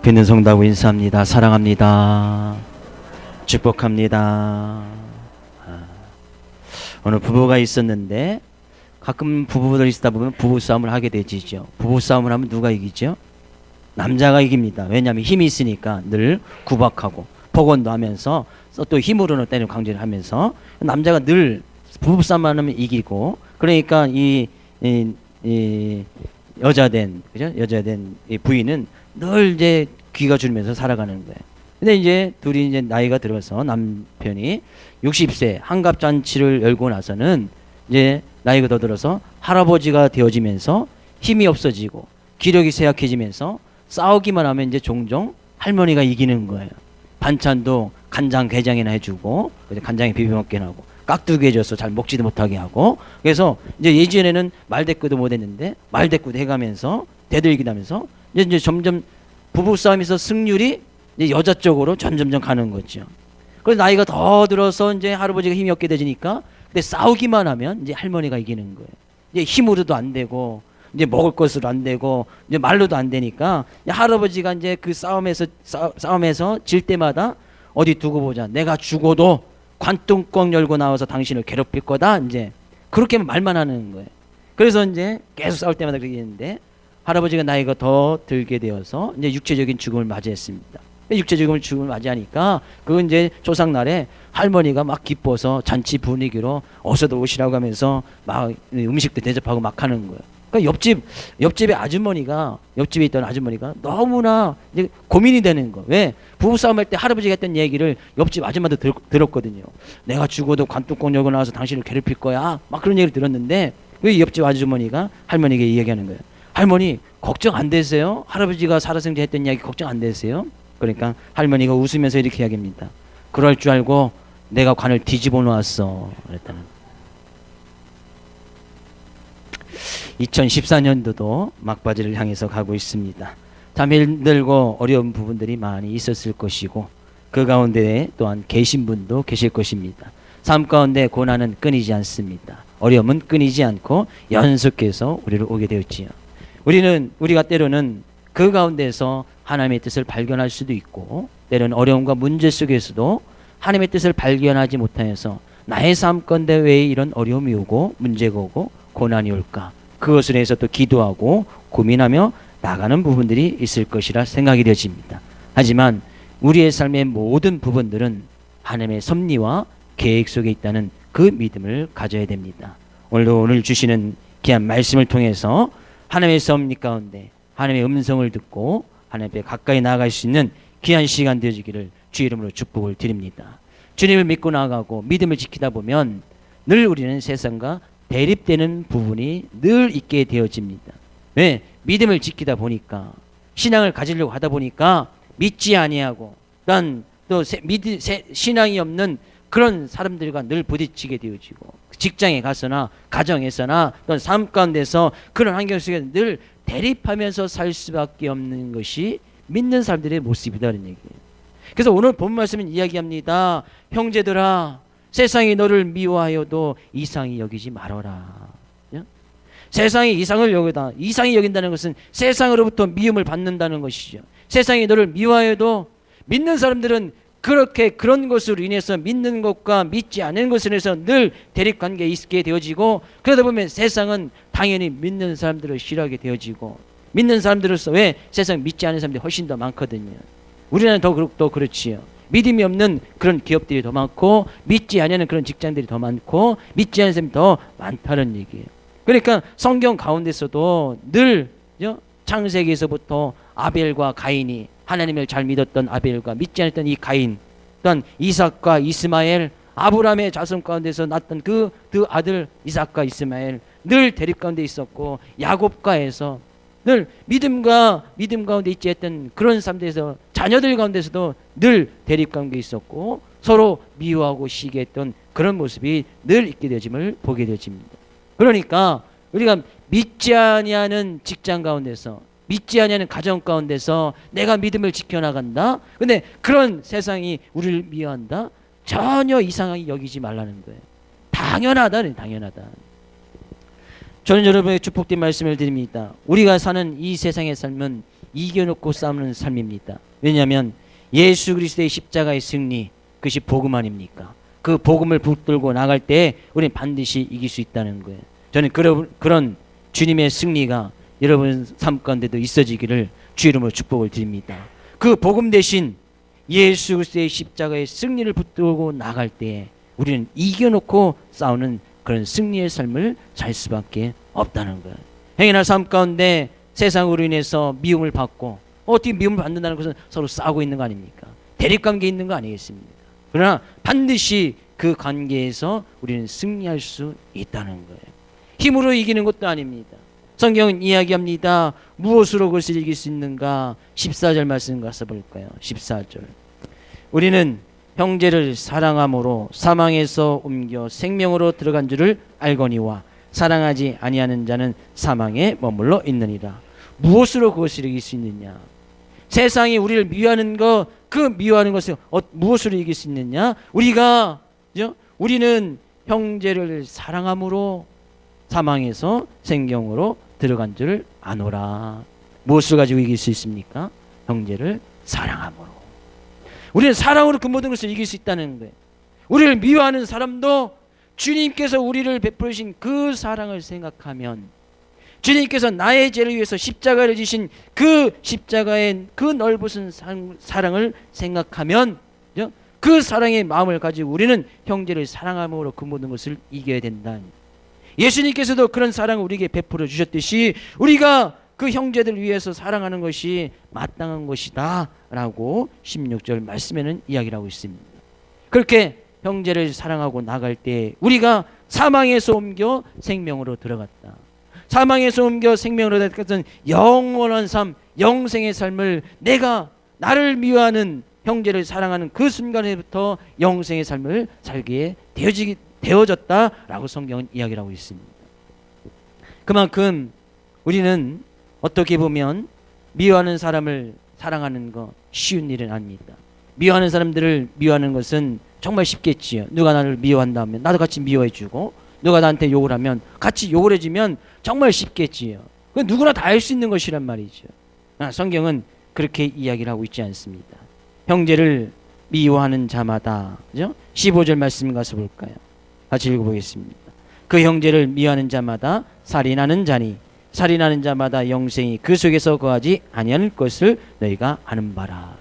앞에 있는 성도하고 인사합니다. 사랑합니다. 축복합니다. 오늘 부부가 있었는데 가끔 부부들 있다 보면 부부싸움을 하게 되지죠. 부부싸움을 하면 누가 이기죠? 남자가 이깁니다. 왜냐하면 힘이 있으니까 늘 구박하고 폭언도 하면서 또 힘으로는 때리고 강제를 하면서 남자가 늘 부부싸움만 하면 이기고, 그러니까 이 여자된 이 부인은 늘 이제 귀가 줄면서 살아가는 거예요. 근데 이제 둘이 이제 나이가 들어서 남편이 60세 한갑잔치를 열고 나서는 이제 나이가 더 들어서 할아버지가 되어지면서 힘이 없어지고 기력이 쇠약해지면서 싸우기만 하면 이제 종종 할머니가 이기는 거예요. 반찬도 간장게장이나 해주고 간장에 비벼 먹게 하고 깍두기 해줘서 잘 먹지도 못하게 하고, 그래서 이제 예전에는 말대꾸도 못했는데 말대꾸도 해가면서 대들기하면서 이제 점점 부부싸움에서 승률이 이제 여자 쪽으로 점점점 가는 거죠. 그래서 나이가 더 들어서 이제 할아버지가 힘이 없게 되니까 근데 싸우기만 하면 이제 할머니가 이기는 거예요. 이제 힘으로도 안 되고 이제 먹을 것으로 안 되고 이제 말로도 안 되니까 할아버지가 이제 그 싸움에서 질 때마다 어디 두고 보자. 내가 죽어도 관뚜껑 열고 나와서 당신을 괴롭힐 거다. 이제 그렇게 말만 하는 거예요. 그래서 이제 계속 싸울 때마다 그렇게 했는데 할아버지가 나이가 더 들게 되어서 이제 육체적인 죽음을 맞이했습니다. 육체적인 죽음을 맞이하니까 그건 이제 조상날에 할머니가 막 기뻐서 잔치 분위기로 어서도 오시라고 하면서 막 음식도 대접하고 막 하는 거예요. 그러니까 옆집에 아주머니가, 옆집에 있던 아주머니가 너무나 이제 고민이 되는 거. 왜? 부부싸움 할 때 할아버지가 했던 얘기를 옆집 아줌마도 들었거든요. 내가 죽어도 관뚜껑 열고 나와서 당신을 괴롭힐 거야. 막 그런 얘기를 들었는데 왜 옆집 아주머니가 할머니에게 얘기하는 거예요. 할머니 걱정 안 되세요? 할아버지가 살아생전 했던 이야기 걱정 안 되세요? 그러니까 할머니가 웃으면서 이렇게 이야기합니다. 그럴 줄 알고 내가 관을 뒤집어 놓았어. 그랬다는 거예요. 2014년도도 막바지를 향해서 가고 있습니다. 참 힘들고 어려운 부분들이 많이 있었을 것이고 그 가운데 또한 계신 분도 계실 것입니다. 삶 가운데 고난은 끊이지 않습니다. 어려움은 끊이지 않고 연속해서 우리를 오게 되었지요. 우리가 때로는 그 가운데서 하나님의 뜻을 발견할 수도 있고 때로는 어려움과 문제 속에서도 하나님의 뜻을 발견하지 못하여서 나의 삶 가운데 왜 이런 어려움이 오고 문제가 오고 고난이 올까, 그것을 위해서 또 기도하고 고민하며 나가는 부분들이 있을 것이라 생각이 되어집니다. 하지만 우리의 삶의 모든 부분들은 하나님의 섭리와 계획 속에 있다는 그 믿음을 가져야 됩니다. 오늘 주시는 귀한 말씀을 통해서 하나님의 섭리 가운데 하나님의 음성을 듣고 하나님 앞에 가까이 나아갈 수 있는 귀한 시간 되어지기를 주 이름으로 축복을 드립니다. 주님을 믿고 나아가고 믿음을 지키다 보면 늘 우리는 세상과 대립되는 부분이 늘 있게 되어집니다. 왜? 믿음을 지키다 보니까, 신앙을 가지려고 하다 보니까 믿지 아니하고 또 신앙이 없는 그런 사람들과 늘 부딪히게 되어지고, 직장에 가서나 가정에서나 또는 삶 가운데서 그런 환경 속에서 늘 대립하면서 살 수밖에 없는 것이 믿는 사람들의 모습이다는 얘기예요. 그래서 오늘 본 말씀은 이야기합니다. 형제들아, 세상이 너를 미워하여도 이상히 여기지 말아라. 세상이 이상을 여기다. 이상히 여긴다는 것은 세상으로부터 미움을 받는다는 것이죠. 세상이 너를 미워하여도 믿는 사람들은 그렇게 그런 것으로 인해서 믿는 것과 믿지 않는 것으로 인해서 늘 대립관계에 있게 되어지고, 그러다 보면 세상은 당연히 믿는 사람들을 싫어하게 되어지고, 믿는 사람들로서 왜 세상 믿지 않는 사람들이 훨씬 더 많거든요. 우리나라는 더 그렇지요. 믿음이 없는 그런 기업들이 더 많고 믿지 않는 그런 직장들이 더 많고 믿지 않는 사람이 더 많다는 얘기예요. 그러니까 성경 가운데서도 늘 창세기에서부터 아벨과 가인이, 하나님을 잘 믿었던 아벨과 믿지 않았던 이 가인, 또한 이삭과 이스마엘, 아브라함의 자손 가운데서 낳았던 그 아들 이삭과 이스마엘, 늘 대립 가운데 있었고, 야곱과에서 늘 믿음 가운데 있지 했던 그런 사람들에서 자녀들 가운데서도 늘 대립 관계에 있었고 서로 미워하고 시기했던 그런 모습이 늘 있게 되어짐을 보게 되어집니다. 그러니까 우리가 믿지 아니하는 직장 가운데서, 믿지 아니하는 가정 가운데서 내가 믿음을 지켜나간다. 근데 그런 세상이 우리를 미워한다. 전혀 이상하게 여기지 말라는 거예요. 당연하다. 저는 여러분에게 축복된 말씀을 드립니다. 우리가 사는 이 세상의 삶은 이겨놓고 싸우는 삶입니다. 왜냐하면 예수 그리스도의 십자가의 승리, 그것이 복음 아닙니까? 그 복음을 붙들고 나갈 때 우리는 반드시 이길 수 있다는 거예요. 저는 그런 주님의 승리가 여러분 삶 가운데도 있어지기를 주 이름으로 축복을 드립니다. 그 복음 대신 예수 그리스도의 십자가의 승리를 붙들고 나갈 때 우리는 이겨놓고 싸우는 그런 승리의 삶을 살 수밖에 없다는 거예요. 행여나 삶 가운데 세상으로 인해서 미움을 받고 어떻게 미움을 받는다는 것은 서로 싸우고 있는 거 아닙니까? 대립관계에 있는 거 아니겠습니까? 그러나 반드시 그 관계에서 우리는 승리할 수 있다는 거예요. 힘으로 이기는 것도 아닙니다. 성경은 이야기합니다. 무엇으로 그것을 이길 수 있는가? 14절 말씀 가서 볼까요? 14절. 우리는 형제를 사랑함으로 사망에서 옮겨 생명으로 들어간 줄을 알거니와 사랑하지 아니하는 자는 사망에 머물러 있느니라. 무엇으로 그것을 이길 수 있느냐? 세상이 우리를 미워하는 것, 그 미워하는 것을 무엇으로 이길 수 있느냐? 우리는 형제를 사랑함으로 사망에서 생명으로 들어간 줄을 아노라. 무엇을 가지고 이길 수 있습니까? 형제를 사랑함으로. 우리는 사랑으로 그 모든 것을 이길 수 있다는 거예요. 우리를 미워하는 사람도 주님께서 우리를 베푸신 그 사랑을 생각하면, 주님께서 나의 죄를 위해서 십자가를 지신 그 십자가의 그 넓으신 사랑을 생각하면, 그 사랑의 마음을 가지고 우리는 형제를 사랑함으로 그 모든 것을 이겨야 된다. 예수님께서도 그런 사랑을 우리에게 베풀어 주셨듯이 우리가 그 형제들 위해서 사랑하는 것이 마땅한 것이다 라고 16절 말씀에는 이야기를 하고 있습니다. 그렇게 형제를 사랑하고 나갈 때 우리가 사망에서 옮겨 생명으로 들어갔다. 사망에서 옮겨 생명으로 들어갔던 영원한 삶, 영생의 삶을 내가 나를 미워하는 형제를 사랑하는 그 순간에부터 영생의 삶을 살게 되어졌다라고 성경은 이야기를 하고 있습니다. 그만큼 우리는 어떻게 보면 미워하는 사람을 사랑하는 거 쉬운 일은 아닙니다. 미워하는 사람들을 미워하는 것은 정말 쉽겠지요. 누가 나를 미워한다면 나도 같이 미워해주고, 누가 나한테 욕을 하면 같이 욕을 해주면 정말 쉽겠지요. 그건 누구나 다 할 수 있는 것이란 말이죠. 성경은 그렇게 이야기를 하고 있지 않습니다. 형제를 미워하는 자마다, 그죠? 15절 말씀 가서 볼까요? 같이 읽어보겠습니다. 그 형제를 미워하는 자마다 살인하는 자니 살인하는 자마다 영생이 그 속에서 거하지 아니할 것을 너희가 아는 바라.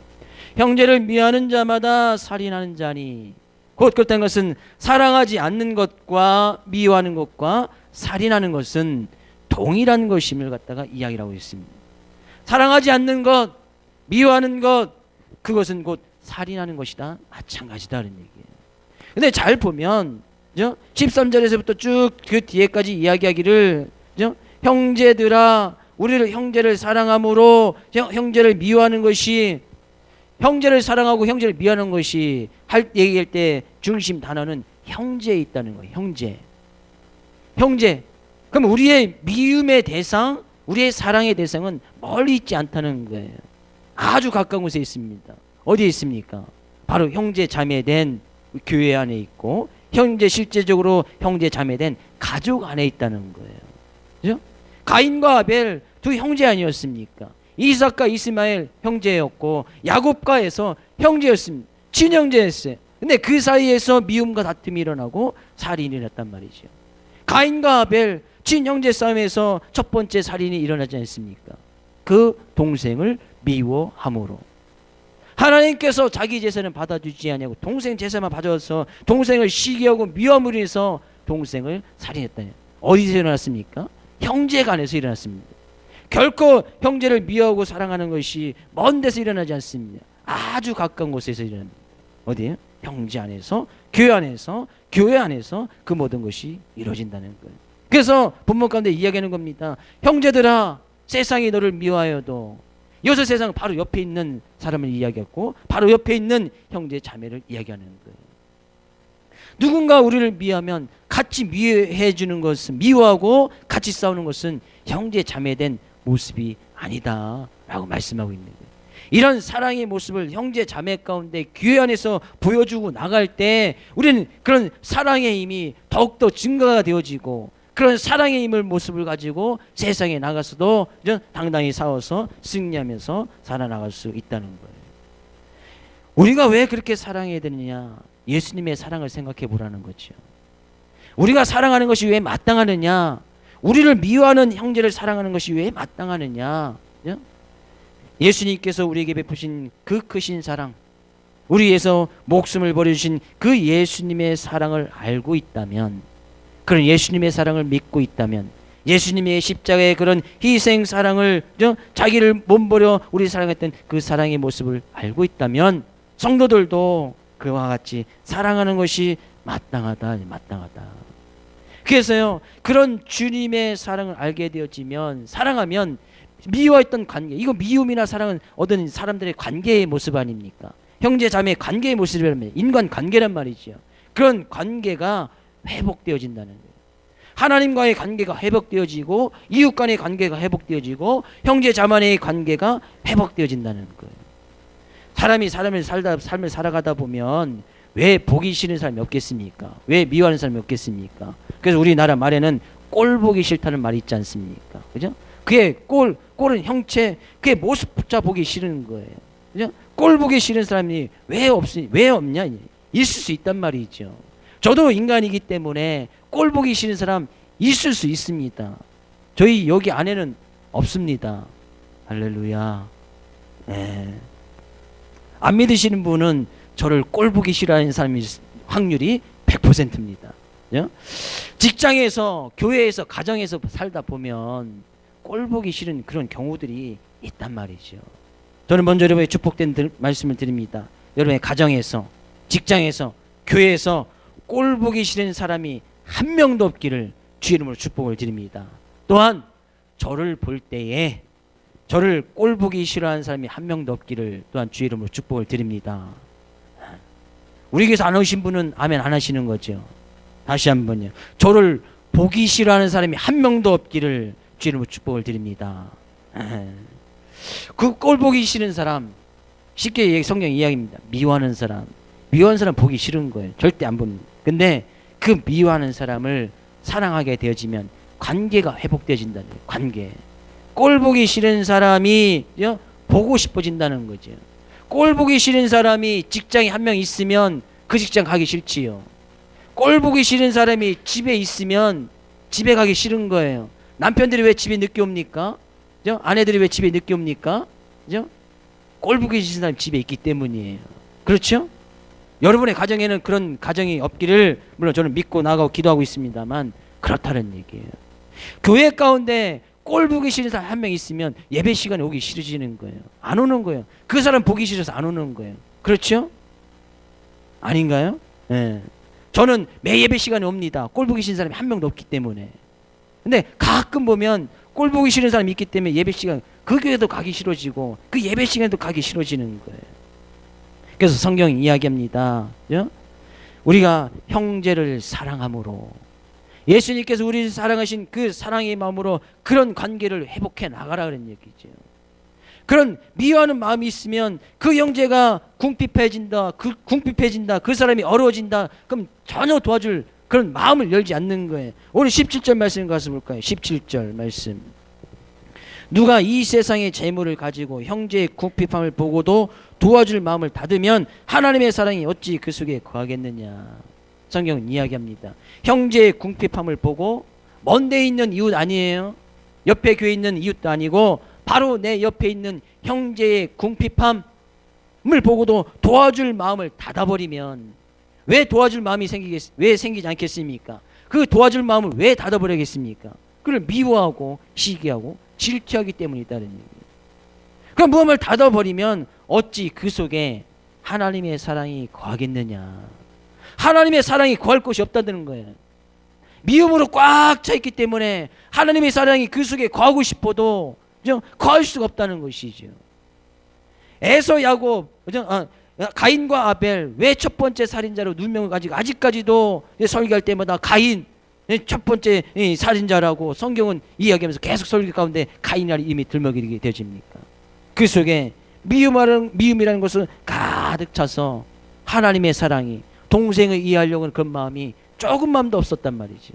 형제를 미워하는 자마다 살인하는 자니, 곧 그렇다는 것은 사랑하지 않는 것과 미워하는 것과 살인하는 것은 동일한 것임을 갖다가 이야기를 하고 있습니다. 사랑하지 않는 것, 미워하는 것, 그것은 곧 살인하는 것이다, 마찬가지다는 얘기예요. 근데 잘 보면 13절에서부터 쭉 그 뒤에까지 이야기하기를 형제들아 우리를 형제를 사랑함으로 형제를 미워하는 것이, 형제를 사랑하고 형제를 미워하는 것이 얘기할 때 중심 단어는 형제에 있다는 거예요. 형제. 그럼 우리의 미움의 대상, 우리의 사랑의 대상은 멀리 있지 않다는 거예요. 아주 가까운 곳에 있습니다. 어디에 있습니까? 바로 형제 자매된 교회 안에 있고, 실제적으로 형제 자매된 가족 안에 있다는 거예요. 그죠? 가인과 아벨 두 형제 아니었습니까? 이삭과 이스마엘 형제였고 야곱과 에서 형제였습니다. 친형제였어요. 근데 그 사이에서 미움과 다툼이 일어나고 살인이 일어났단 말이죠. 가인과 아벨 친형제 싸움에서 첫 번째 살인이 일어나지 않습니까? 그 동생을 미워함으로. 하나님께서 자기 제사는 받아주지 아니하고 동생 제사만 받아서 동생을 시기하고 미움으로 인해서 동생을 살인했다니. 어디서 일어났습니까? 형제간에서 일어났습니다. 결코 형제를 미워하고 사랑하는 것이 먼 데서 일어나지 않습니다. 아주 가까운 곳에서 일어납니다. 어디에요? 형제 안에서, 교회 안에서 그 모든 것이 이루어진다는 거예요. 그래서 본문 가운데 이야기하는 겁니다. 형제들아, 세상이 너를 미워하여도, 여기서 세상은 바로 옆에 있는 사람을 이야기했고 바로 옆에 있는 형제 자매를 이야기하는 거예요. 누군가 우리를 미워하면 같이 미워해 주는 것은, 미워하고 같이 싸우는 것은 형제 자매된 모습이 아니다 라고 말씀하고 있는 거예요. 이런 사랑의 모습을 형제 자매 가운데 교회 안에서 보여주고 나갈 때 우리는 그런 사랑의 힘이 더욱더 증가가 되어지고 그런 사랑의 힘을 모습을 가지고 세상에 나가서도 당당히 싸워서 승리하면서 살아나갈 수 있다는 거예요. 우리가 왜 그렇게 사랑해야 되느냐? 예수님의 사랑을 생각해 보라는 거죠. 우리가 사랑하는 것이 왜 마땅하느냐? 우리를 미워하는 형제를 사랑하는 것이 왜 마땅하느냐? 예수님께서 우리에게 베푸신 그 크신 사랑, 우리 위해서 목숨을 버려주신 그 예수님의 사랑을 알고 있다면, 그런 예수님의 사랑을 믿고 있다면, 예수님의 십자가의 그런 희생 사랑을, 자기를 몸버려 우리 사랑했던 그 사랑의 모습을 알고 있다면 성도들도 그와 같이 사랑하는 것이 마땅하다. 그래서요, 그런 주님의 사랑을 알게 되어지면, 사랑하면 미워했던 관계, 이거 미움이나 사랑은 어떤 사람들의 관계의 모습 아닙니까? 형제 자매의 관계의 모습이란 말이에요. 인간 관계란 말이죠. 그런 관계가 회복되어진다는 거예요. 하나님과의 관계가 회복되어지고, 이웃 간의 관계가 회복되어지고, 형제 자매의 관계가 회복되어진다는 거예요. 사람이 삶을 살아가다 보면 왜 보기 싫은 사람이 없겠습니까? 왜 미워하는 사람이 없겠습니까? 그래서 우리나라 말에는 꼴 보기 싫다는 말이 있지 않습니까? 그죠? 그게 꼴은 형체, 그게 모습조차 보기 싫은 거예요. 그죠? 꼴 보기 싫은 사람이 왜 없냐? 있을 수 있단 말이죠. 저도 인간이기 때문에 꼴 보기 싫은 사람 있을 수 있습니다. 저희 여기 안에는 없습니다. 할렐루야. 네. 안 믿으시는 분은 저를 꼴 보기 싫어하는 사람이 확률이 100%입니다. 직장에서, 교회에서, 가정에서 살다 보면 꼴 보기 싫은 그런 경우들이 있단 말이죠. 저는 먼저 여러분의 축복된 말씀을 드립니다. 여러분의 가정에서, 직장에서, 교회에서 꼴 보기 싫은 사람이 한 명도 없기를 주의 이름으로 축복을 드립니다. 또한 저를 볼 때에 저를 꼴 보기 싫어하는 사람이 한 명도 없기를 또한 주의 이름으로 축복을 드립니다. 우리 교회에서 안 오신 분은 아멘 안 하시는 거죠. 다시 한번요. 저를 보기 싫어하는 사람이 한 명도 없기를 주의 이름으로 축복을 드립니다. 그 꼴 보기 싫은 사람, 쉽게 성경 이야기입니다. 미워하는 사람 보기 싫은 거예요. 절대 안 봅니다. 근데 그 미워하는 사람을 사랑하게 되어지면 관계가 회복되어진다는 거예요. 관계. 꼴 보기 싫은 사람이 보고 싶어진다는 거죠. 꼴 보기 싫은 사람이 직장에 한 명 있으면 그 직장 가기 싫지요. 꼴 보기 싫은 사람이 집에 있으면 집에 가기 싫은 거예요. 남편들이 왜 집에 늦게 옵니까? 아내들이 왜 집에 늦게 옵니까? 꼴 보기 싫은 사람이 집에 있기 때문이에요. 그렇죠? 여러분의 가정에는 그런 가정이 없기를 물론 저는 믿고 나가고 기도하고 있습니다만 그렇다는 얘기예요. 교회 가운데 꼴 보기 싫은 사람 한 명 있으면 예배 시간에 오기 싫어지는 거예요. 안 오는 거예요. 그 사람 보기 싫어서 안 오는 거예요. 그렇죠? 아닌가요? 네. 저는 매 예배 시간에 옵니다. 꼴 보기 싫은 사람이 한 명도 없기 때문에. 근데 가끔 보면 꼴 보기 싫은 사람이 있기 때문에 예배 시간 그 교회도 가기 싫어지고 그 예배 시간에도 가기 싫어지는 거예요. 그래서 성경이 이야기합니다. 우리가 형제를 사랑함으로, 예수님께서 우리를 사랑하신 그 사랑의 마음으로 그런 관계를 회복해 나가라 그런 얘기죠. 그런 미워하는 마음이 있으면 그 형제가 궁핍해진다, 그 사람이 어려워진다, 그럼 전혀 도와줄 그런 마음을 열지 않는 거예요. 오늘 17절 말씀 가서 볼까요? 17절 말씀. 누가 이 세상의 재물을 가지고 형제의 궁핍함을 보고도 도와줄 마음을 닫으면 하나님의 사랑이 어찌 그 속에 거하겠느냐. 성경은 이야기합니다. 형제의 궁핍함을 보고, 먼데 있는 이웃 아니에요. 옆에 교회에 있는 이웃도 아니고 바로 내 옆에 있는 형제의 궁핍함을 보고도 도와줄 마음을 닫아버리면, 왜 도와줄 마음이 왜 생기지 않겠습니까? 그 도와줄 마음을 왜 닫아버리겠습니까? 그를 미워하고 시기하고 질투하기 때문이다는 얘기예요. 그 마음을 닫아버리면 어찌 그 속에 하나님의 사랑이 거하겠느냐. 하나님의 사랑이 거할 곳이 없다는 거예요. 미움으로 꽉 차 있기 때문에 하나님의 사랑이 그 속에 거하고 싶어도 거할 수가 없다는 것이죠. 에서 야곱, 가인과 아벨, 왜 첫 번째 살인자로 누명을 가지고 아직까지도 설교할 때마다 가인 첫 번째 살인자라고 성경은 이야기하면서 계속 설교 가운데 가인이라는 이름이 들먹이게 되어집니까? 그 속에 미움이라는 것은 가득 차서 하나님의 사랑이, 동생을 이해하려고 하는 그런 마음이 조금만도 없었단 말이죠.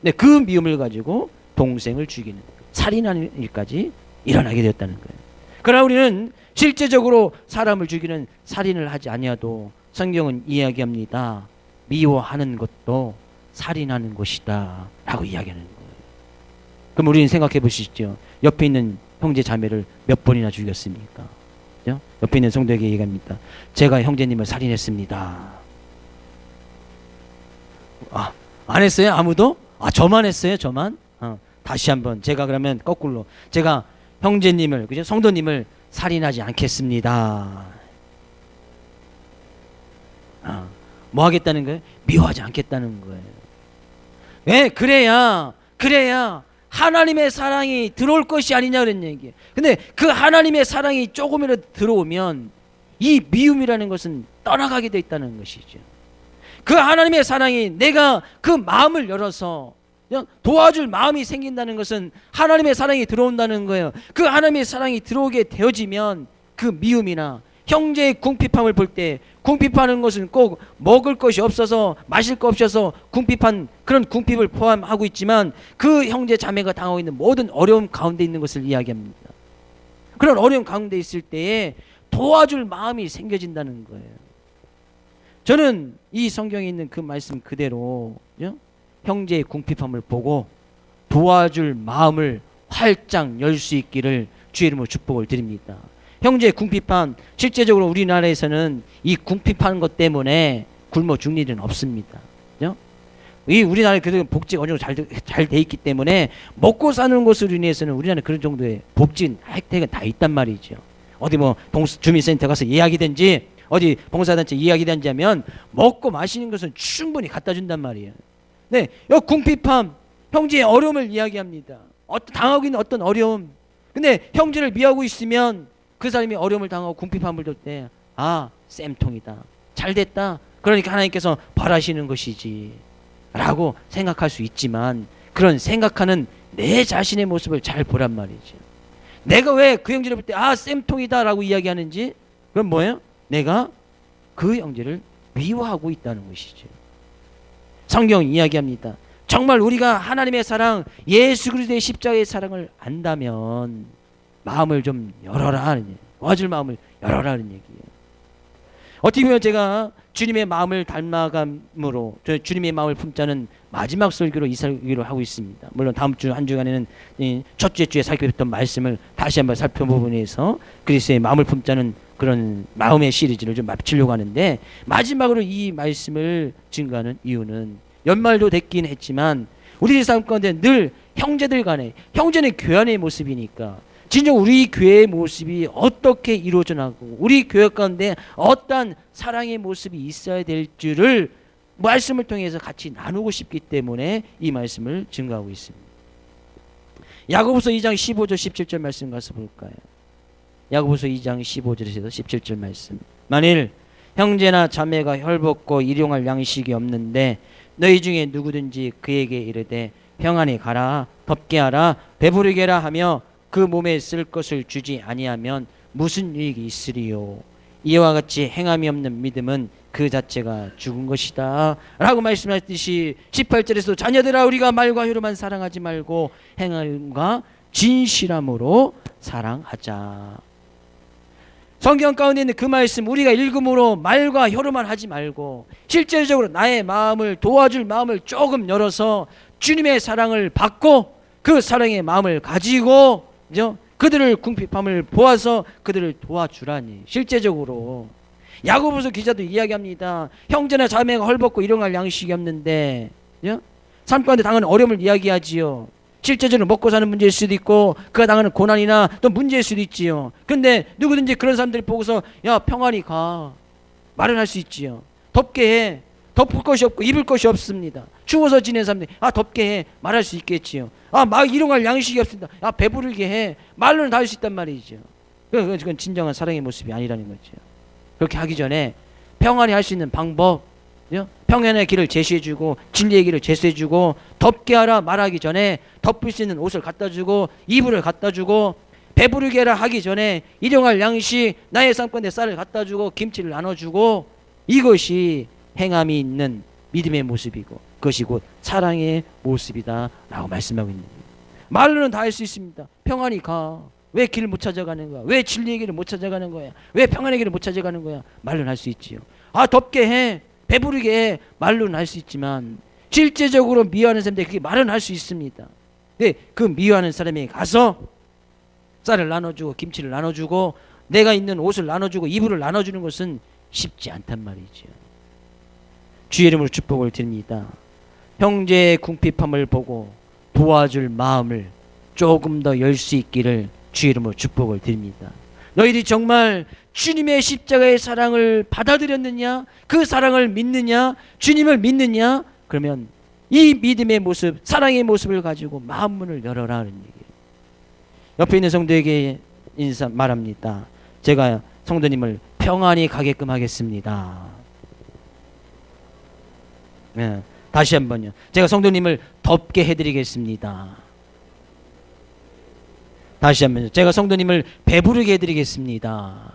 근데 그 미움을 가지고 동생을 죽이는 살인하는 일까지 일어나게 되었다는 거예요. 그러나 우리는 실제적으로 사람을 죽이는 살인을 하지 아니어도 성경은 이야기합니다. 미워하는 것도 살인하는 것이다 라고 이야기하는 거예요. 그럼 우리는 생각해 보시죠. 옆에 있는 형제 자매를 몇 번이나 죽였습니까? 그죠? 옆에 있는 성도에게 얘기합니다. 제가 형제님을 살인했습니다. 안 했어요? 아무도? 저만 했어요? 저만? 다시 한번 제가 그러면 거꾸로 제가 형제님을, 그죠? 성도님을 살인하지 않겠습니다. 뭐 하겠다는 거예요? 미워하지 않겠다는 거예요. 왜? 그래야 하나님의 사랑이 들어올 것이 아니냐 그런 얘기예요. 근데 그 하나님의 사랑이 조금이라도 들어오면 이 미움이라는 것은 떠나가게 돼 있다는 것이죠. 그 하나님의 사랑이 내가 그 마음을 열어서 그냥 도와줄 마음이 생긴다는 것은 하나님의 사랑이 들어온다는 거예요. 그 하나님의 사랑이 들어오게 되어지면 그 미움이나 형제의 궁핍함을 볼 때, 궁핍하는 것은 꼭 먹을 것이 없어서 마실 거 없어서 궁핍한 그런 궁핍을 포함하고 있지만 그 형제 자매가 당하고 있는 모든 어려움 가운데 있는 것을 이야기합니다. 그런 어려움 가운데 있을 때에 도와줄 마음이 생겨진다는 거예요. 저는 이 성경에 있는 그 말씀 그대로 형제의 궁핍함을 보고 도와줄 마음을 활짝 열 수 있기를 주의 이름으로 축복을 드립니다. 형제의 궁핍함, 실제적으로 우리나라에서는 이 궁핍한 것 때문에 굶어 죽는 일은 없습니다. 그죠? 이 우리나라에 그래도 복지가 어느 정도 잘 돼 있기 때문에 먹고 사는 것으로 인해서는 우리나라에 그런 정도의 복지 혜택은 다 있단 말이죠. 어디 뭐 주민센터 가서 이야기든지 어디 봉사단체 이야기든지 하면 먹고 마시는 것은 충분히 갖다 준단 말이에요. 네, 이 궁핍함, 형제의 어려움을 이야기합니다. 당하고 있는 어떤 어려움. 근데 형제를 미워하고 있으면 그 사람이 어려움을 당하고 궁핍함을 줄 때 쌤통이다, 잘됐다, 그러니까 하나님께서 벌하시는 것이지 라고 생각할 수 있지만 그런 생각하는 내 자신의 모습을 잘 보란 말이죠. 내가 왜 그 형제를 볼 때 쌤통이다 라고 이야기하는지, 그건 뭐예요? 내가 그 형제를 미워하고 있다는 것이죠. 성경은 이야기합니다. 정말 우리가 하나님의 사랑, 예수 그리스도의 십자가의 사랑을 안다면 마음을 좀 열어라 하는 얘기예요. 도와줄 마음을 열어라 하는 얘기예요. 어떻게 보면 제가 주님의 마음을 닮아감으로 주님의 마음을 품자는 마지막 설교로 이 설교를 하고 있습니다. 물론 다음 주 한 주간에는 첫째 주에 살펴봤던 말씀을 다시 한번 살펴보기 위해서 그리스도의 마음을 품자는 그런 마음의 시리즈를 좀 마치려고 하는데, 마지막으로 이 말씀을 증거하는 이유는 연말도 됐긴 했지만 우리 삶 가운데 늘 형제들 간에, 형제는 교회 안의 모습이니까 진정 우리 교회의 모습이 어떻게 이루어져 나가고 우리 교회 가운데 어떠한 사랑의 모습이 있어야 될 줄을 말씀을 통해서 같이 나누고 싶기 때문에 이 말씀을 증거하고 있습니다. 야고보서 2장 15절 17절 말씀 가서 볼까요? 야고보서 2장 15절에서 17절 말씀. 만일 형제나 자매가 헐벗고 일용할 양식이 없는데 너희 중에 누구든지 그에게 이르되 평안히 가라, 덥게 하라, 배부르게 하라 하며 그 몸에 쓸 것을 주지 아니하면 무슨 유익이 있으리요. 이와 같이 행함이 없는 믿음은 그 자체가 죽은 것이다 라고 말씀하셨듯이 18절에서 자녀들아 우리가 말과 혀로만 사랑하지 말고 행함과 진실함으로 사랑하자. 성경 가운데 있는 그 말씀 우리가 읽음으로 말과 혀로만 하지 말고 실제적으로 나의 마음을 도와줄 마음을 조금 열어서 주님의 사랑을 받고 그 사랑의 마음을 가지고 그들을 궁핍함을 보아서 그들을 도와주라니. 실제적으로 야고보서 기자도 이야기합니다. 형제나 자매가 헐벗고 일용할 양식이 없는데 삶 가운데 당하는 어려움을 이야기하지요. 실제적으로 먹고 사는 문제일 수도 있고 그가 당하는 고난이나 또 문제일 수도 있지요. 그런데 누구든지 그런 사람들 보고서 야 평안히 가 말을 할 수 있지요. 덥게 해, 덮을 것이 없고 입을 것이 없습니다. 추워서 지낸 사람들이 덥게 해 말할 수 있겠지요. 막 일용할 양식이 없습니다. 배부르게 해 말로는 다 할 수 있단 말이죠. 그건 진정한 사랑의 모습이 아니라는 거죠. 그렇게 하기 전에 평안히 할 수 있는 방법, 평안의 길을 제시해주고 진리의 길을 제시해주고 덥게 하라 말하기 전에 덮을 수 있는 옷을 갖다주고 이불을 갖다주고 배부르게 하라 하기 전에 일용할 양식 나의 삶 가운데 쌀을 갖다주고 김치를 나눠주고 이것이 행함이 있는 믿음의 모습이고 그것이 곧 사랑의 모습이다 라고 말씀하고 있는 거예요. 말로는 다 할 수 있습니다. 평안히 가. 왜 길을 못 찾아가는 거야? 왜 진리의 길을 못 찾아가는 거야? 왜 평안의 길을 못 찾아가는 거야? 말로는 할 수 있지요. 아, 덥게 해, 배부르게 해, 말로는 할 수 있지만 실제적으로 미워하는 사람들 그게 말은 할 수 있습니다. 근데 그 미워하는 사람에게 가서 쌀을 나눠주고 김치를 나눠주고 내가 있는 옷을 나눠주고 이불을 나눠주는 것은 쉽지 않단 말이죠. 주의 이름으로 축복을 드립니다. 형제의 궁핍함을 보고 도와줄 마음을 조금 더 열 수 있기를 주의 이름으로 축복을 드립니다. 너희들이 정말 주님의 십자가의 사랑을 받아들였느냐? 그 사랑을 믿느냐? 주님을 믿느냐? 그러면 이 믿음의 모습, 사랑의 모습을 가지고 마음문을 열어라 하는 얘기예요. 옆에 있는 성도에게 말합니다. 제가 성도님을 평안히 가게끔 하겠습니다. 네, 다시 한번요. 제가 성도님을 덥게 해드리겠습니다. 다시 한번요. 제가 성도님을 배부르게 해드리겠습니다.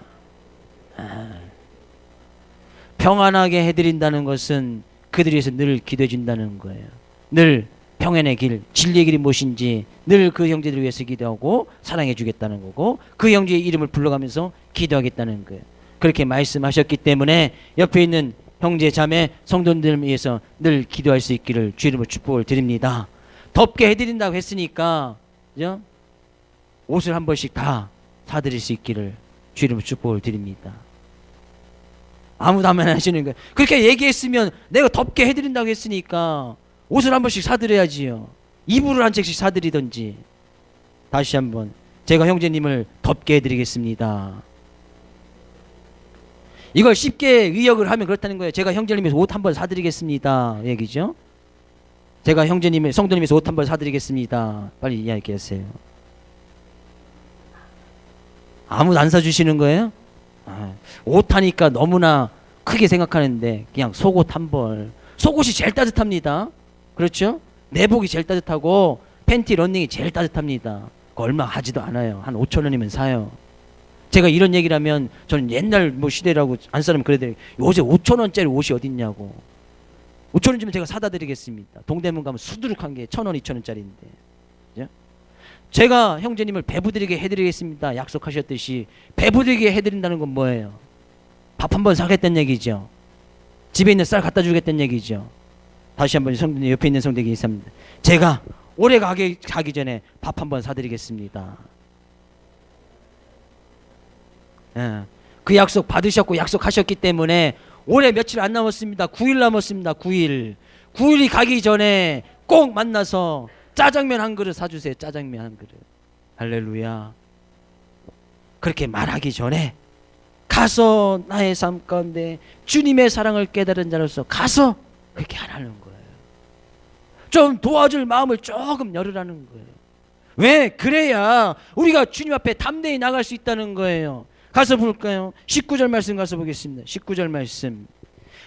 평안하게 해드린다는 것은 그들을 위해서 늘 기도해 준다는 거예요. 늘 평안의 길, 진리의 길이 무엇인지 늘 그 형제들을 위해서 기도하고 사랑해 주겠다는 거고 그 형제의 이름을 불러가면서 기도하겠다는 거예요. 그렇게 말씀하셨기 때문에 옆에 있는 형제 자매 성도들을 위해서 늘 기도할 수 있기를 주의 이름으로 축복을 드립니다. 덥게 해드린다고 했으니까 그죠? 옷을 한 번씩 다 사드릴 수 있기를 주의 이름으로 축복을 드립니다. 아무도 안 하시는 거예요. 그렇게 얘기했으면 내가 덥게 해드린다고 했으니까 옷을 한 번씩 사드려야지요. 이불을 한 책씩 사드리든지. 다시 한번 제가 형제님을 덥게 해드리겠습니다. 이걸 쉽게 의역을 하면 그렇다는 거예요. 제가 형제님에서 옷 한 번 사드리겠습니다 얘기죠. 제가 형제님의 성도님에서 옷 한 번 사드리겠습니다. 빨리 이야기하세요. 아무도 안 사주시는 거예요? 옷 하니까 너무나 크게 생각하는데 그냥 속옷 한 벌. 속옷이 제일 따뜻합니다. 그렇죠? 내복이 제일 따뜻하고 팬티 런닝이 제일 따뜻합니다. 얼마 하지도 않아요. 한 5,000원이면 사요. 제가 이런 얘기를 하면 저는 옛날 뭐 시대라고 안 사람 그래도 요새 5,000원짜리 옷이 어딨냐고. 5,000원 주면 제가 사다 드리겠습니다. 동대문 가면 수두룩한 게 1,000원, 2,000원짜리인데. 그죠? 제가 형제님을 배부드리게 해드리겠습니다 약속하셨듯이 배부드리게 해드린다는 건 뭐예요? 밥 한 번 사겠다는 얘기죠. 집에 있는 쌀 갖다 주겠다는 얘기죠. 다시 한번 성도님 옆에 있는 성도에게 인사합니다. 제가 올해 가기 전에 밥 한 번 사드리겠습니다. 예, 그 약속 받으셨고 약속하셨기 때문에 올해 며칠 안 남았습니다. 9일 남았습니다. 9일이 가기 전에 꼭 만나서 짜장면 한 그릇 사주세요. 짜장면 한 그릇. 할렐루야. 그렇게 말하기 전에 가서 나의 삶 가운데 주님의 사랑을 깨달은 자로서 가서 그렇게 하라는 거예요. 좀 도와줄 마음을 조금 열으라는 거예요. 왜? 그래야 우리가 주님 앞에 담대히 나갈 수 있다는 거예요. 가서 볼까요? 19절 말씀 가서 보겠습니다. 19절 말씀.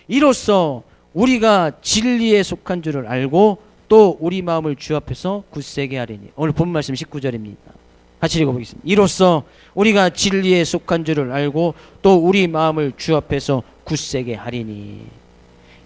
이로써 우리가 진리에 속한 줄을 알고 또 우리 마음을 주 앞에서 굳세게 하리니. 오늘 본 말씀 19절입니다. 같이 읽어보겠습니다. 이로써 우리가 진리에 속한 줄을 알고 또 우리 마음을 주 앞에서 굳세게 하리니.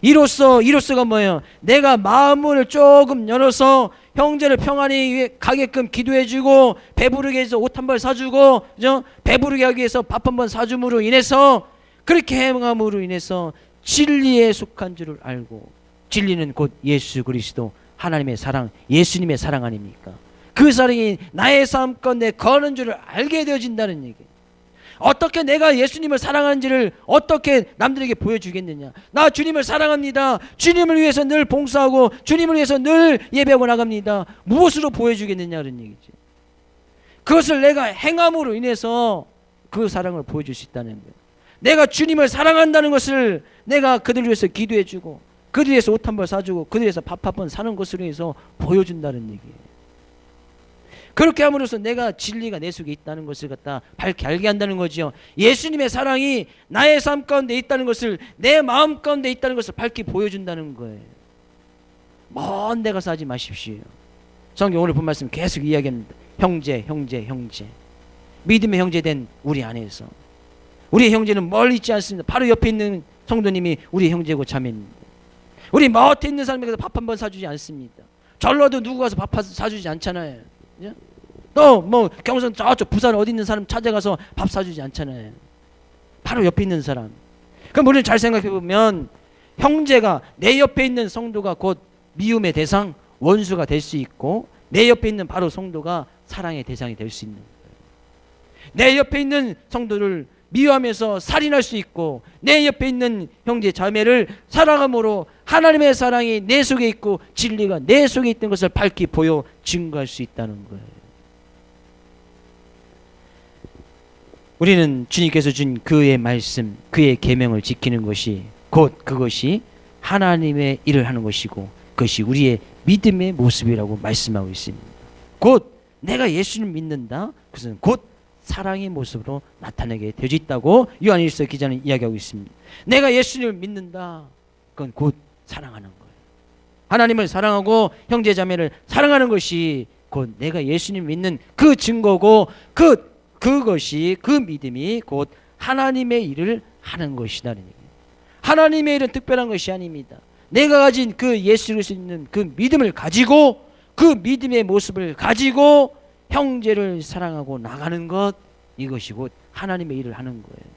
이로써가 뭐예요? 내가 마음을 조금 열어서 형제를 평안히 가게끔 기도해주고 배부르게 해서 옷 한 벌 사주고 그죠? 배부르게 하기 위해서 밥 한 번 사줌으로 인해서 그렇게 행함으로 인해서 진리에 속한 줄을 알고 진리는 곧 예수 그리스도 하나님의 사랑 예수님의 사랑 아닙니까? 그 사랑이 나의 삶 가운데 거하는 줄을 알게 되어진다는 얘기예요. 어떻게 내가 예수님을 사랑하는지를 어떻게 남들에게 보여주겠느냐. 나 주님을 사랑합니다. 주님을 위해서 늘 봉사하고 주님을 위해서 늘 예배하고 나갑니다. 무엇으로 보여주겠느냐 그런 얘기죠. 그것을 내가 행함으로 인해서 그 사랑을 보여줄 수 있다는 거예요. 내가 주님을 사랑한다는 것을 내가 그들을 위해서 기도해주고 그들을 위해서 옷 한 벌 사주고 그들을 위해서 밥 한 번 사는 것으로 해서 보여준다는 얘기예요. 그렇게 함으로써 내가 진리가 내 속에 있다는 것을 갖다 밝게 알게 한다는 거죠. 예수님의 사랑이 나의 삶 가운데 있다는 것을 내 마음 가운데 있다는 것을 밝게 보여준다는 거예요. 먼 데 가서 하지 마십시오. 성경 오늘 본 말씀 계속 이야기합니다. 형제. 믿음의 형제된 우리 안에서. 우리의 형제는 멀리 있지 않습니다. 바로 옆에 있는 성도님이 우리 형제고 자매입니다. 우리 마을에 있는 사람에게서 밥 한 번 사주지 않습니다. 전라도 누구 가서 밥 사주지 않잖아요. 또 뭐 경상 저쪽 부산 어디 있는 사람 찾아가서 밥 사주지 않잖아요. 바로 옆에 있는 사람. 그럼 우리는 잘 생각해 보면 형제가 내 옆에 있는 성도가 곧 미움의 대상, 원수가 될 수 있고, 내 옆에 있는 바로 성도가 사랑의 대상이 될 수 있는 거예요. 내 옆에 있는 성도를 미워하면서 살인할 수 있고, 내 옆에 있는 형제 자매를 사랑함으로 하나님의 사랑이 내 속에 있고 진리가 내 속에 있던 것을 밝히 보여 증거할 수 있다는 거예요. 우리는 주님께서 준 그의 말씀, 그의 계명을 지키는 것이 곧 그것이 하나님의 일을 하는 것이고, 그것이 우리의 믿음의 모습이라고 말씀하고 있습니다. 곧 내가 예수를 믿는다, 그것은 곧 사랑의 모습으로 나타나게 되어 있다고 요한일서 기자는 이야기하고 있습니다. 내가 예수를 믿는다, 그건 곧 사랑하는 거예요. 하나님을 사랑하고 형제 자매를 사랑하는 것이 곧 내가 예수님 믿는 그 증거고, 그것이, 그 믿음이 곧 하나님의 일을 하는 것이다는 얘기예요. 하나님의 일은 특별한 것이 아닙니다. 내가 가진 그 예수 그리스도 있는 그 믿음을 가지고, 그 믿음의 모습을 가지고 형제를 사랑하고 나가는 것, 이것이 곧 하나님의 일을 하는 거예요.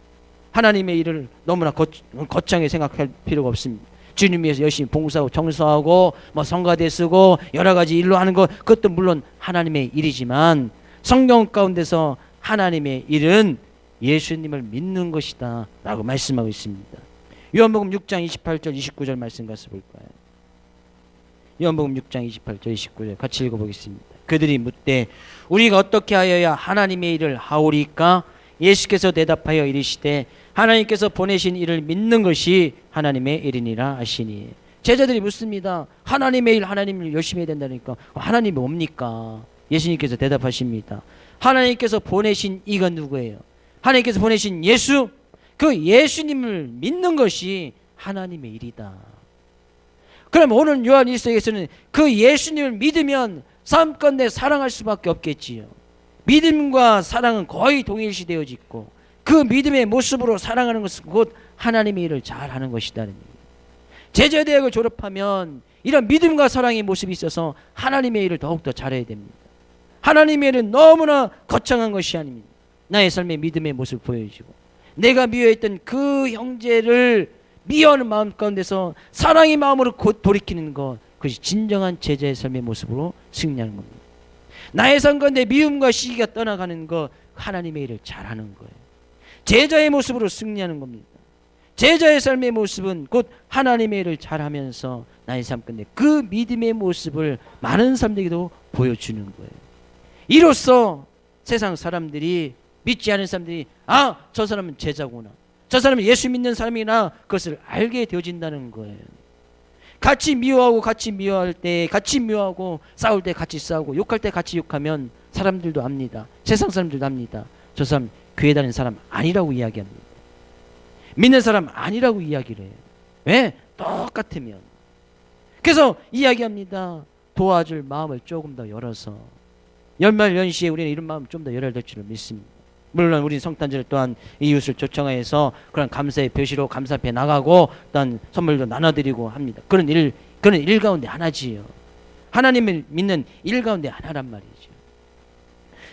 하나님의 일을 너무나 거창하게 생각할 필요가 없습니다. 주님 위해서 열심히 봉사하고 청소하고 뭐 성가대 쓰고 여러 가지 일로 하는 것, 그것도 물론 하나님의 일이지만, 성경 가운데서 하나님의 일은 예수님을 믿는 것이다 라고 말씀하고 있습니다. 요한복음 6장 28절 29절 말씀 가서 볼까요? 요한복음 6장 28절 29절 같이 읽어보겠습니다. 그들이 묻되 우리가 어떻게 하여야 하나님의 일을 하오리까? 예수께서 대답하여 이르시되 하나님께서 보내신 일을 믿는 것이 하나님의 일이니라 하시니. 제자들이 묻습니다. 하나님의 일, 하나님의 일 열심히 해야 된다니까 하나님이 뭡니까? 예수님께서 대답하십니다. 하나님께서 보내신 이가 누구예요? 하나님께서 보내신 예수, 그 예수님을 믿는 것이 하나님의 일이다. 그럼 오늘 요한 1서에서는 그 예수님을 믿으면 삶 가운데 사랑할 수밖에 없겠지요. 믿음과 사랑은 거의 동일시 되어져 있고, 그 믿음의 모습으로 사랑하는 것은 곧 하나님의 일을 잘하는 것이다는 얘기예요. 제자대학을 졸업하면 이런 믿음과 사랑의 모습이 있어서 하나님의 일을 더욱더 잘해야 됩니다. 하나님의 일은 너무나 거창한 것이 아닙니다. 나의 삶의 믿음의 모습을 보여주고, 내가 미워했던 그 형제를 미워하는 마음 가운데서 사랑의 마음으로 곧 돌이키는 것, 그것이 진정한 제자의 삶의 모습으로 승리하는 겁니다. 나의 삶 가운데 미움과 시기가 떠나가는 것, 하나님의 일을 잘하는 거예요. 제자의 모습으로 승리하는 겁니다. 제자의 삶의 모습은 곧 하나님의 일을 잘하면서 나의 삶 가운데 그 믿음의 모습을 많은 사람들에게도 보여주는 거예요. 이로써 세상 사람들이, 믿지 않은 사람들이 저 사람은 제자구나, 저 사람은 예수 믿는 사람이나, 그것을 알게 되어진다는 거예요. 같이 미워하고 같이 미워할 때 같이 미워하고, 싸울 때 같이 싸우고, 욕할 때 같이 욕하면 사람들도 압니다. 세상 사람들도 압니다. 저 사람 교회 다니는 사람 아니라고 이야기합니다. 믿는 사람 아니라고 이야기를 해요. 왜? 똑같으면. 그래서 이야기합니다. 도와줄 마음을 조금 더 열어서, 연말연시에 우리는 이런 마음 좀 더 열어야 될 줄을 믿습니다. 물론 우리 성탄절 또한 이웃을 초청해서 그런 감사의 표시로 감사패 나가고 또한 선물도 나눠드리고 합니다. 그런 일 가운데 하나지요. 하나님을 믿는 일 가운데 하나란 말이죠.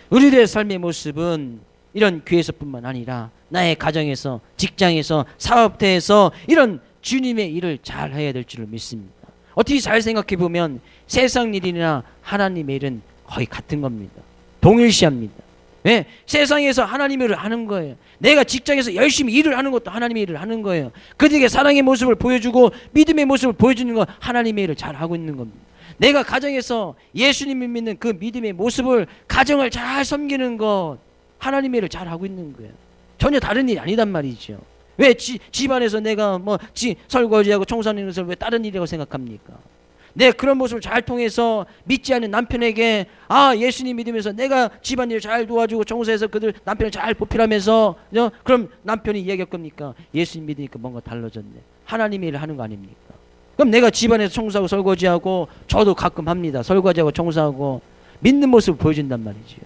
우리들의 삶의 모습은 이런 교회에서뿐만 아니라 나의 가정에서, 직장에서, 사업터에서 이런 주님의 일을 잘 해야 될 줄을 믿습니다. 어떻게 잘 생각해 보면 세상 일이나 하나님의 일은 거의 같은 겁니다. 동일시합니다. 왜? 세상에서 하나님의 일을 하는 거예요. 내가 직장에서 열심히 일을 하는 것도 하나님의 일을 하는 거예요. 그들에게 사랑의 모습을 보여주고 믿음의 모습을 보여주는 건 하나님의 일을 잘 하고 있는 겁니다. 내가 가정에서 예수님을 믿는 그 믿음의 모습을, 가정을 잘 섬기는 것, 하나님의 일을 잘 하고 있는 거예요. 전혀 다른 일이 아니단 말이죠. 왜 집안에서 내가 설거지하고 청소하는 것을 왜 다른 일이라고 생각합니까? 내 그런 모습을 잘 통해서 믿지 않는 남편에게 예수님 믿으면서 내가 집안일 잘 도와주고 청소해서 그들 남편을 잘 보필하면서, 그럼 남편이 이야기할 겁니까? 예수님 믿으니까 뭔가 달라졌네. 하나님의 일을 하는 거 아닙니까? 그럼 내가 집안에서 청소하고 설거지하고, 저도 가끔 합니다. 설거지하고 청소하고, 믿는 모습을 보여준단 말이죠.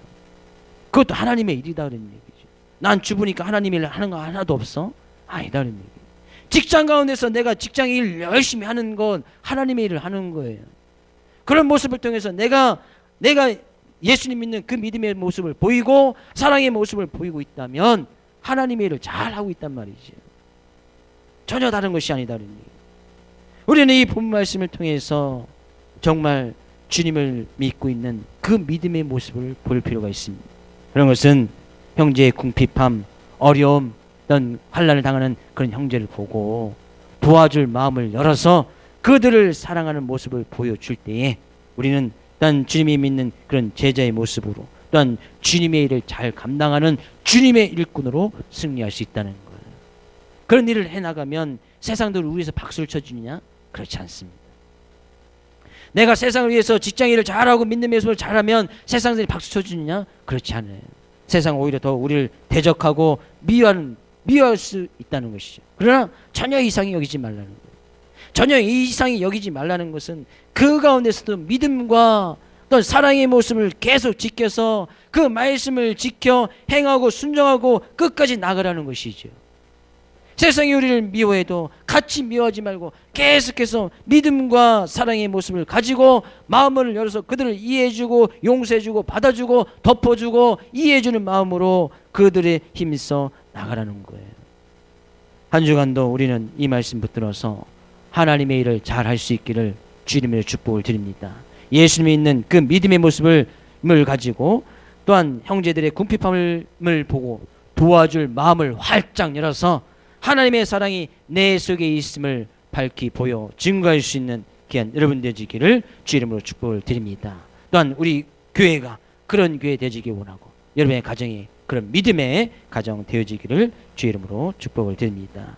그것도 하나님의 일이다 그런 얘기죠. 난 주부니까 하나님의 일을 하는 거 하나도 없어? 아니다 그런 얘기죠. 직장 가운데서 내가 직장 일 열심히 하는 건 하나님의 일을 하는 거예요. 그런 모습을 통해서 내가 예수님 믿는 그 믿음의 모습을 보이고 사랑의 모습을 보이고 있다면 하나님의 일을 잘 하고 있단 말이죠. 전혀 다른 것이 아니다는 얘기예요. 우리는 이 본 말씀을 통해서 정말 주님을 믿고 있는 그 믿음의 모습을 볼 필요가 있습니다. 그런 것은 형제의 궁핍함, 어려움, 어떤 환난을 당하는 그런 형제를 보고 도와줄 마음을 열어서 그들을 사랑하는 모습을 보여줄 때에 우리는 또한 주님이 믿는 그런 제자의 모습으로 또한 주님의 일을 잘 감당하는 주님의 일꾼으로 승리할 수 있다는 거예요. 그런 일을 해나가면 세상들 위해서 박수를 쳐주느냐? 그렇지 않습니다. 내가 세상을 위해서 직장 일을 잘하고 믿는 모습을 잘하면 세상들이 박수 쳐주느냐? 그렇지 않아요. 세상 오히려 더 우리를 대적하고 미워할 수 있다는 것이죠. 그러나 전혀 이상히 여기지 말라는 거예요. 전혀 이상히 여기지 말라는 것은 그 가운데서도 믿음과 또 사랑의 모습을 계속 지켜서 그 말씀을 지켜 행하고 순종하고 끝까지 나가라는 것이죠. 세상이 우리를 미워해도 같이 미워하지 말고 계속해서 믿음과 사랑의 모습을 가지고 마음을 열어서 그들을 이해해주고 용서해주고 받아주고 덮어주고 이해해주는 마음으로 그들의 힘써 나가라는 거예요. 한 주간도 우리는 이 말씀 붙들어서 하나님의 일을 잘 할 수 있기를 주님의 축복을 드립니다. 예수님이 있는 그 믿음의 모습을 가지고 또한 형제들의 궁핍함을 보고 도와줄 마음을 활짝 열어서 하나님의 사랑이 내 속에 있음을 밝히 보여 증거할 수 있는 귀한 여러분 되시기를 주 이름으로 축복을 드립니다. 또한 우리 교회가 그런 교회 되시기 원하고 여러분의 가정이 그런 믿음의 가정 되어지기를 주 이름으로 축복을 드립니다.